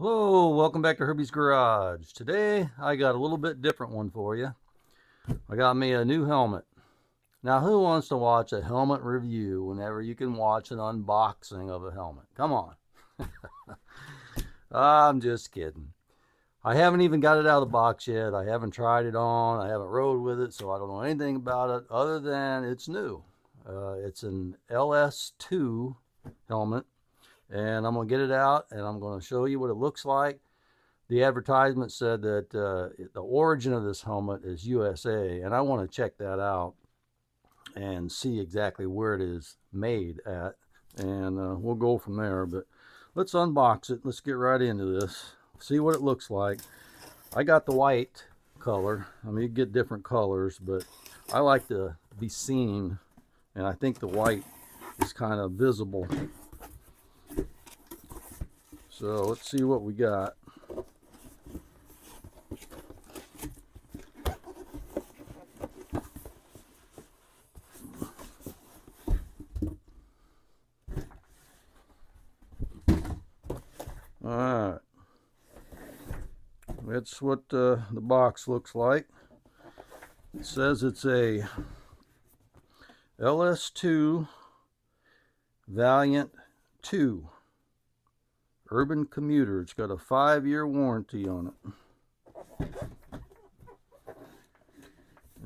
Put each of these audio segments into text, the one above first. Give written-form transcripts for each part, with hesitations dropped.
Hello, welcome back to Herbie's Garage. Today I got a little bit different one for you. I got me a new helmet. Now who wants to watch a helmet review whenever you can watch an unboxing of a helmet? Come on. I'm just kidding. I haven't even got it out of the box yet. I haven't tried it on. I haven't rode with it, so I don't know anything about it other than it's new. It's an LS2 helmet, and I'm going to get it out and I'm going to show you what it looks like. The advertisement said that the origin of this helmet is USA, and I want to check that out and see exactly where it is made at, and we'll go from there. But let's unbox it. Let's get right into this, see what it looks like. I got the white color. I mean, you get different colors, but I like to be seen, and I think the white is kind of visible. So let's see what we got. Alright, that's what the box looks like. It says it's a LS2 Valiant 2 Urban Commuter. It's got a 5-year warranty on it.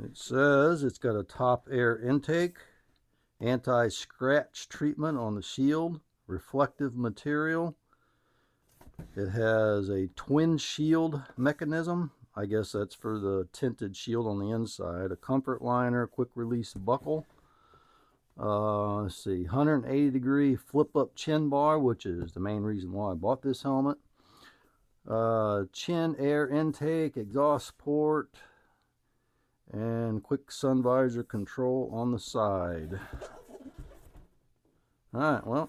It says it's got a top air intake, anti-scratch treatment on the shield, reflective material. It has a twin shield mechanism. I guess that's for the tinted shield on the inside. A comfort liner, quick release buckle. Let's see, 180-degree flip-up chin bar, which is the main reason why I bought this helmet. Chin air intake, exhaust port, and quick sun visor control on the side. Alright, well,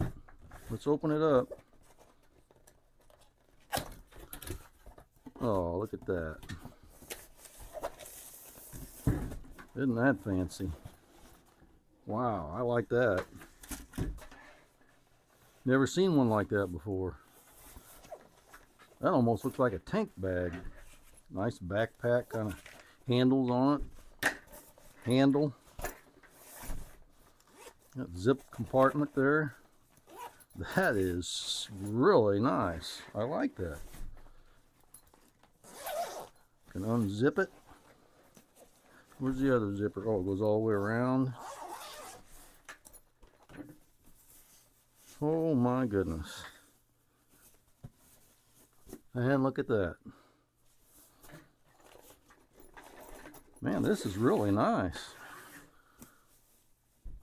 let's open it up. Oh, look at that. Isn't that fancy? Wow, I like that. Never seen one like that before. That almost looks like a tank bag. Nice backpack kind of handles on it. Handle. Got zip compartment there. That is really nice. I like that. Can unzip it. Where's the other zipper? Oh, it goes all the way around. Oh my goodness. And look at that. Man, this is really nice.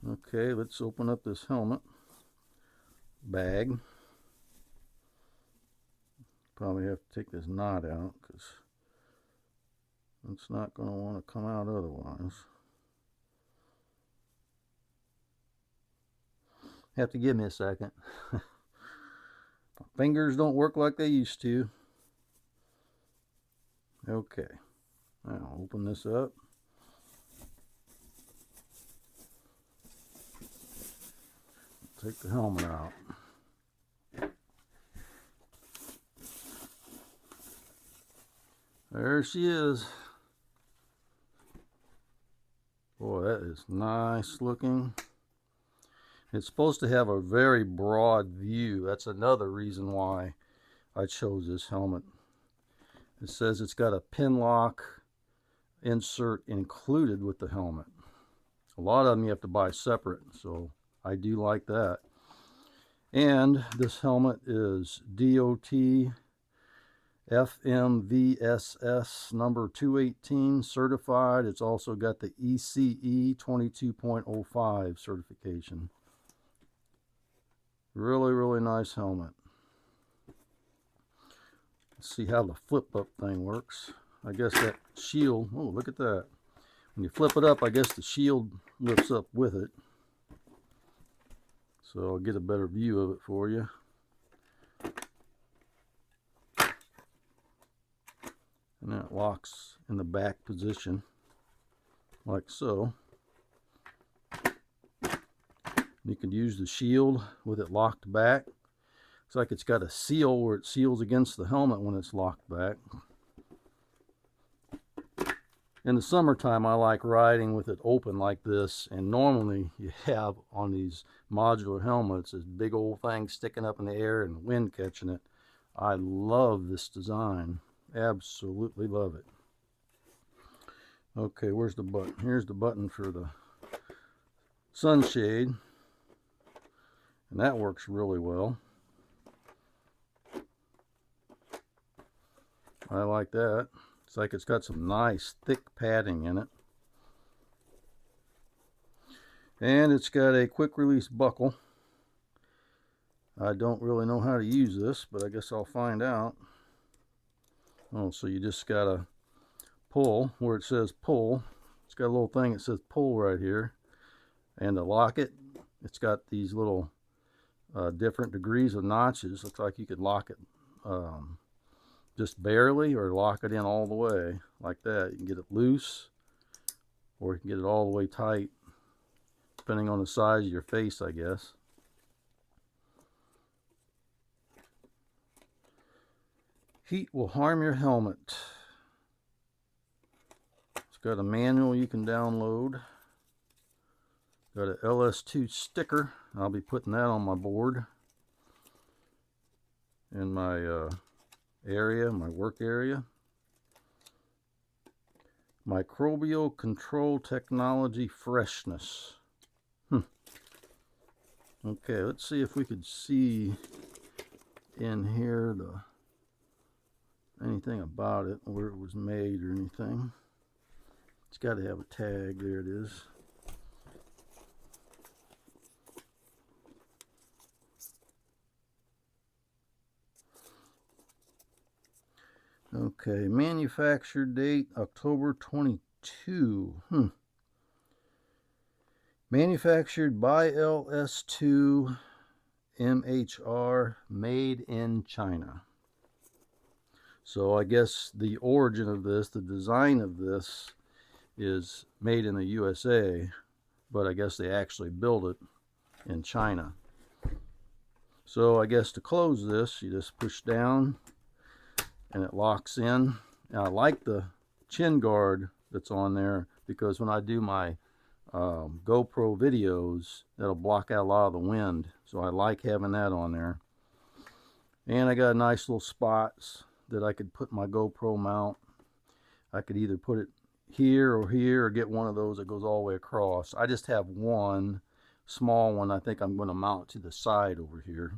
Okay, let's open up this helmet bag. Probably have to take this knot out because it's not going to want to come out otherwise. Have to give me a second. My fingers don't work like they used to. Okay, now open this up. Take the helmet out. There she is. Boy, that is nice looking. It's supposed to have a very broad view. That's another reason why I chose this helmet. It says it's got a pin lock insert included with the helmet. A lot of them you have to buy separate, so I do like that. And this helmet is DOT FMVSS number 218 certified. It's also got the ECE 22.05 certification. Really, really nice helmet. Let's see how the flip up thing works. I guess that shield, oh, look at that. When you flip it up, I guess the shield lifts up with it. So I'll get a better view of it for you. And then it locks in the back position, like so. You can use the shield with it locked back. Looks like it's got a seal where it seals against the helmet when it's locked back. In the summertime, I like riding with it open like this, and normally you have on these modular helmets this big old thing sticking up in the air and wind catching it. I love this design. Absolutely love it. Okay, where's the button? Here's the button for the sunshade, and that works really well. I like that. It's like it's got some nice thick padding in it. And it's got a quick release buckle. I don't really know how to use this, but I guess I'll find out. Oh, so you just gotta pull where it says pull. It's got a little thing that says pull right here. And to lock it, it's got these little different degrees of notches. Looks like you could lock it just barely, or lock it in all the way like that. You can get it loose, or you can get it all the way tight, depending on the size of your face, I guess. Heat will harm your helmet. It's got a manual you can download. Got an LS2 sticker. I'll be putting that on my board in my area, my work area. Microbial control technology freshness. Okay, let's see if we could see in here anything about it, where it was made or anything. It's got to have a tag. There it is. Okay, manufacture date October 22. Manufactured by LS2 MHR, made in China. So I guess the origin of this, the design of this, is made in the USA, but I guess they actually built it in China. So I guess to close this, you just push down and it locks in. And I like the chin guard that's on there, because when I do my GoPro videos, that'll block out a lot of the wind. So I like having that on there. And I got nice little spots that I could put my GoPro mount. I could either put it here, or get one of those that goes all the way across. I just have one small one. I think I'm going to mount to the side over here.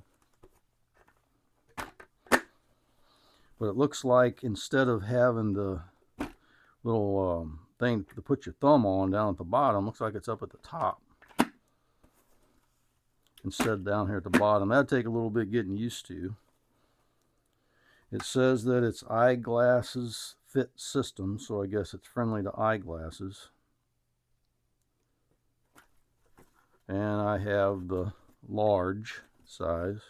But it looks like instead of having the little thing to put your thumb on down at the bottom, looks like it's up at the top instead of down here at the bottom. That'd take a little bit getting used to. It says that it's eyeglasses fit system, so I guess it's friendly to eyeglasses. And I have the large size,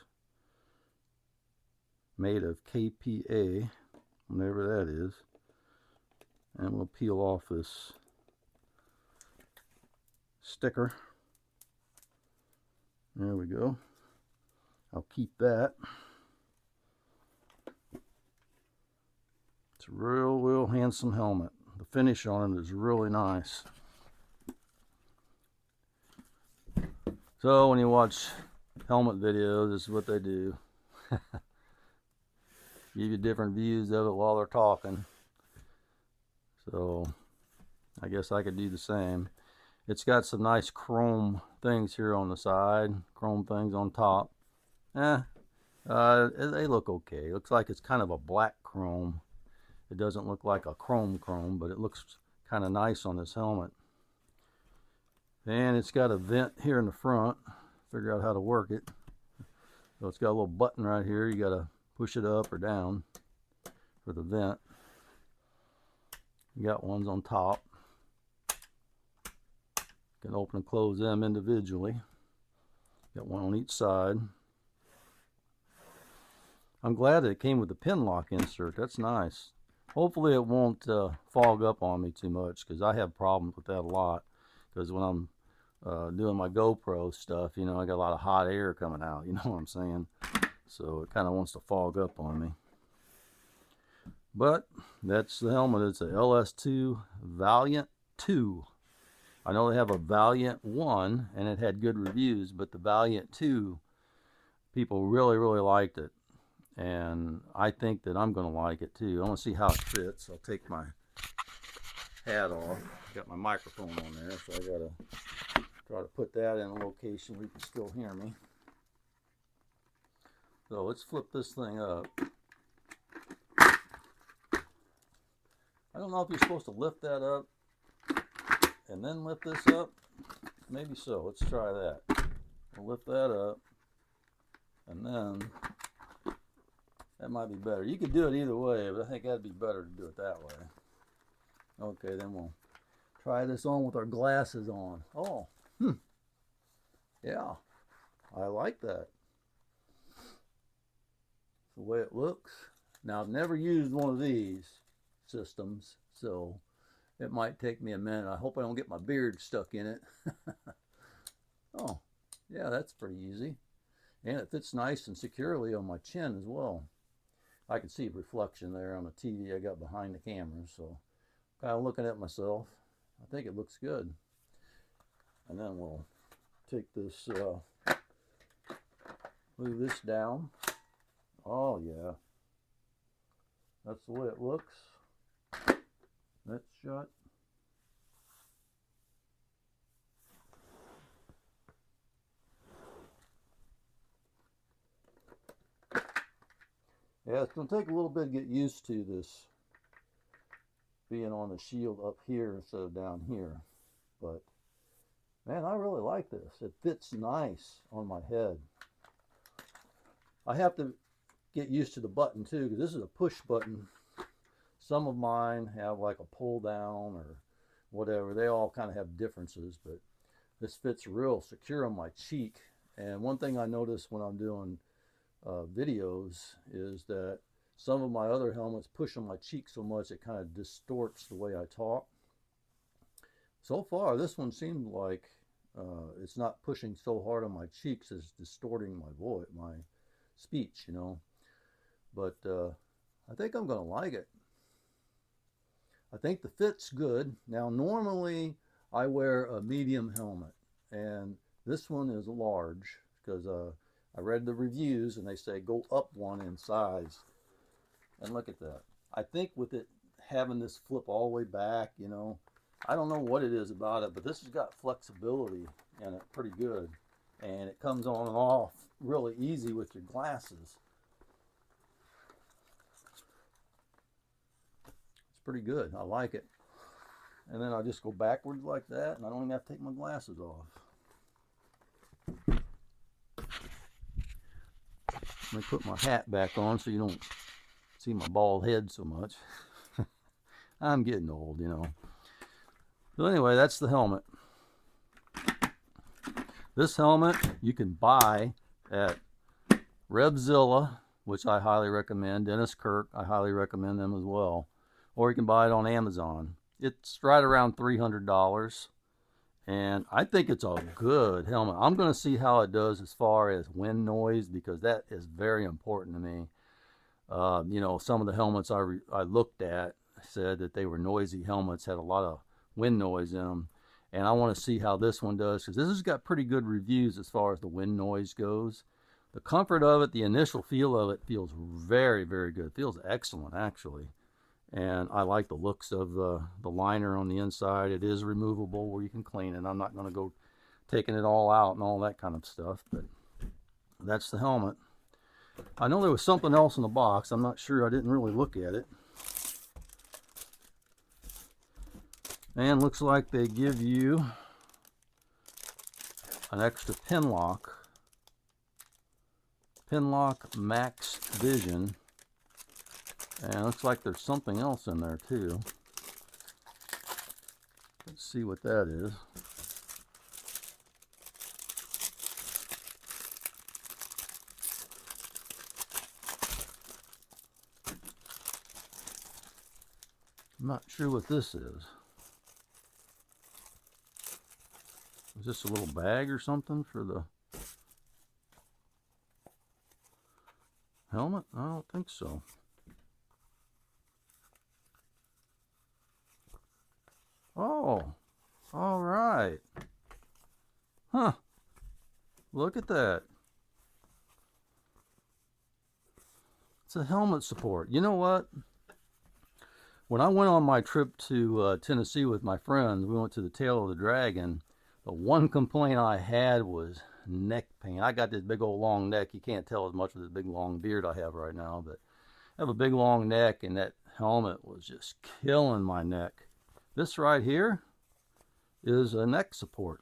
made of KPA, whatever that is. And we'll peel off this sticker. There we go. I'll keep that. It's a real handsome helmet. The finish on it is really nice. So when you watch helmet videos, this is what they do. Give you different views of it while they're talking. So I guess I could do the same. It's got some nice chrome things here on the side, chrome things on top. They look okay. It looks like it's kind of a black chrome. It doesn't look like a chrome, but it looks kind of nice on this helmet. And it's got a vent here in the front. Figure out how to work it. So it's got a little button right here. You got to push it up or down for the vent. You got ones on top. You can open and close them individually. Got one on each side. I'm glad that it came with the pin lock insert. That's nice. Hopefully it won't fog up on me too much, because I have problems with that a lot. Because when I'm doing my GoPro stuff, you know, I got a lot of hot air coming out. You know what I'm saying? so it kind of wants to fog up on me. But that's the helmet. It's a LS2 Valiant 2. I know they have a Valiant 1 and it had good reviews, but the Valiant 2, people really liked it. And I think that I'm going to like it too. I want to see how it fits. I'll take my hat off. Got my microphone on there, so I got to try to put that in a location where you can still hear me. So let's flip this thing up. I don't know if you're supposed to lift that up and then lift this up. Maybe so. Let's try that. We'll lift that up and then that might be better. You could do it either way, but I think that'd be better to do it that way. Okay, then we'll try this on with our glasses on. Oh, yeah, I like that. The way it looks. Now, I've never used one of these systems, so it might take me a minute. I hope I don't get my beard stuck in it. Oh, yeah, that's pretty easy. And it fits nice and securely on my chin as well. I can see a reflection there on the TV I got behind the camera, so kind of looking at myself. I think it looks good. And then we'll take this, move this down. Oh yeah, that's the way it looks. That's shut. Yeah, it's going to take a little bit to get used to this being on the shield up here instead of down here. But, man, I really like this. It fits nice on my head. I have to get used to the button, too, because this is a push button. Some of mine have like a pull down or whatever. They all kind of have differences, but this fits real secure on my cheek. And one thing I notice when I'm doing videos is that some of my other helmets push on my cheek so much it kind of distorts the way I talk. So far this one seemed like it's not pushing so hard on my cheeks as distorting my voice, my speech, you know. But I think I'm gonna like it. I think the fit's good. Now normally I wear a medium helmet and this one is large because I read the reviews and they say go up one in size. And look at that. I think with it having this flip all the way back, you know, I don't know what it is about it, but this has got flexibility in it pretty good. And it comes on and off really easy with your glasses. It's pretty good. I like it. And then I'll just go backwards like that and I don't even have to take my glasses off. Let me put my hat back on so you don't see my bald head so much. I'm getting old, you know. So anyway, that's the helmet. This helmet you can buy at Revzilla, which I highly recommend. Dennis Kirk, I highly recommend them as well. Or you can buy it on Amazon. It's right around $300. And I think it's a good helmet. I'm going to see how it does as far as wind noise because that is very important to me. You know, some of the helmets I looked at said that they were noisy helmets, had a lot of wind noise in them. And I want to see how this one does because this has got pretty good reviews as far as the wind noise goes. The comfort of it, the initial feel of it feels very good. It feels excellent, actually. And I like the looks of the liner on the inside. It is removable where you can clean it. I'm not going to go taking it all out and all that kind of stuff, but that's the helmet. I know there was something else in the box. I'm not sure. I didn't really look at it. And looks like they give you an extra pin lock. Pin lock Max Vision. And it looks like there's something else in there too. Let's see what that is. I'm not sure what this is. Is this a little bag or something for the... helmet? I don't think so. Oh, all right. Huh. Look at that. It's a helmet support. You know what? When I went on my trip to Tennessee with my friends, we went to the Tail of the Dragon. The one complaint I had was neck pain. I got this big old long neck. You can't tell as much with this big long beard I have right now, but I have a big long neck, and that helmet was just killing my neck. This right here is a neck support.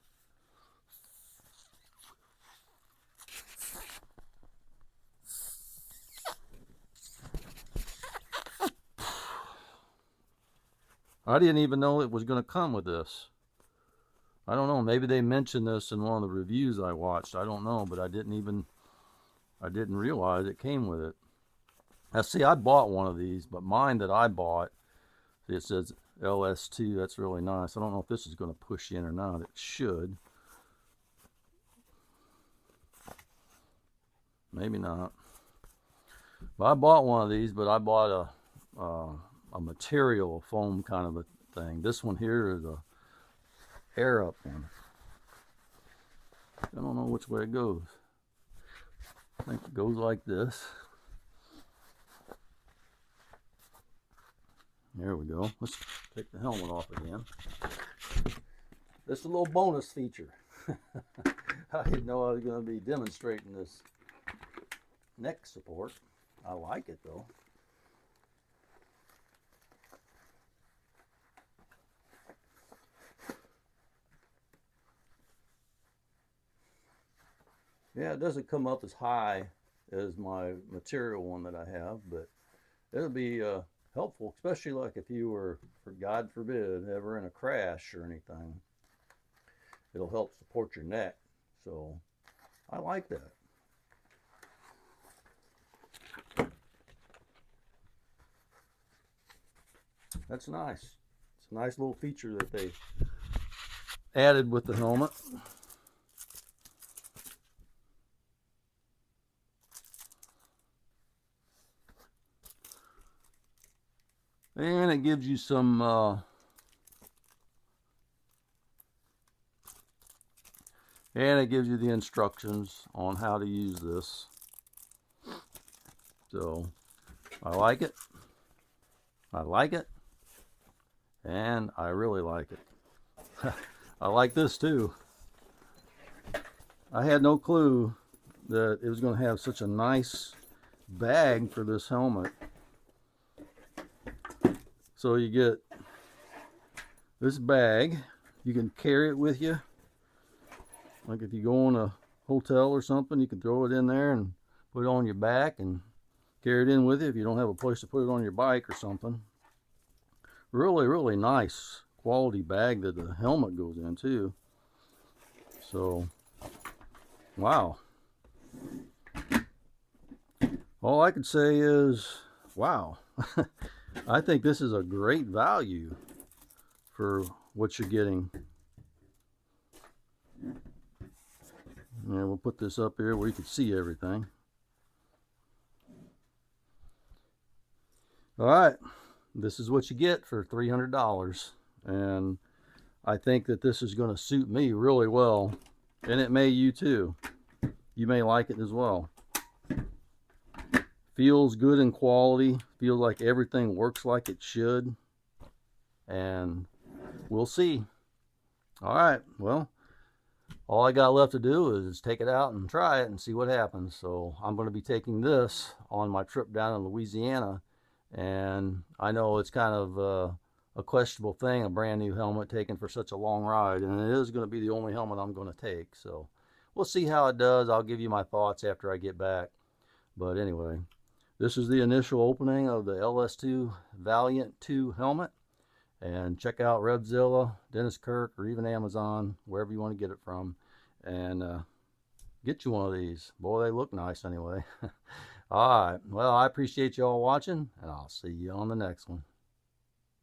I didn't even know it was going to come with this. I don't know. Maybe they mentioned this in one of the reviews I watched. I don't know, but I didn't realize it came with it. Now, see, I bought one of these, but mine that I bought, it says LS2. That's really nice. I don't know if this is going to push in or not. It should. Maybe not. But I bought one of these, but I bought a material, a foam kind of a thing. This one here is a air up one. I don't know which way it goes. I think it goes like this. There we go. Let's take the helmet off again. This is a little bonus feature. I didn't know I was going to be demonstrating this neck support. I like it though. Yeah, it doesn't come up as high as my material one that I have, but it'll be helpful, especially like if you were, for God forbid, ever in a crash or anything. It'll help support your neck. So I like that. That's nice. It's a nice little feature that they added with the helmet. And it gives you some the instructions on how to use this. So I like it. I like it. And I really like it. I like this too. I had no clue that it was going to have such a nice bag for this helmet. So you get this bag. You can carry it with you. Like if you go on a hotel or something, you can throw it in there and put it on your back and carry it in with you if you don't have a place to put it on your bike or something. Really, really nice quality bag that the helmet goes in too. So, wow. All I could say is, wow. I think this is a great value for what you're getting. And we'll put this up here where you can see everything. All right, this is what you get for $300. And I think that this is going to suit me really well. And it may you too. You may like it as well. Feels good in quality. Feels like everything works like it should. And we'll see. All right, well, all I got left to do is take it out and try it and see what happens. So I'm going to be taking this on my trip down in Louisiana. And I know it's kind of a questionable thing, a brand new helmet taken for such a long ride. And it is going to be the only helmet I'm going to take. So we'll see how it does. I'll give you my thoughts after I get back. But anyway, this is the initial opening of the LS2 Valiant 2 helmet. And check out Revzilla, Dennis Kirk, or even Amazon, wherever you want to get it from. And get you one of these. Boy, they look nice anyway. All right. Well, I appreciate you all watching, and I'll see you on the next one.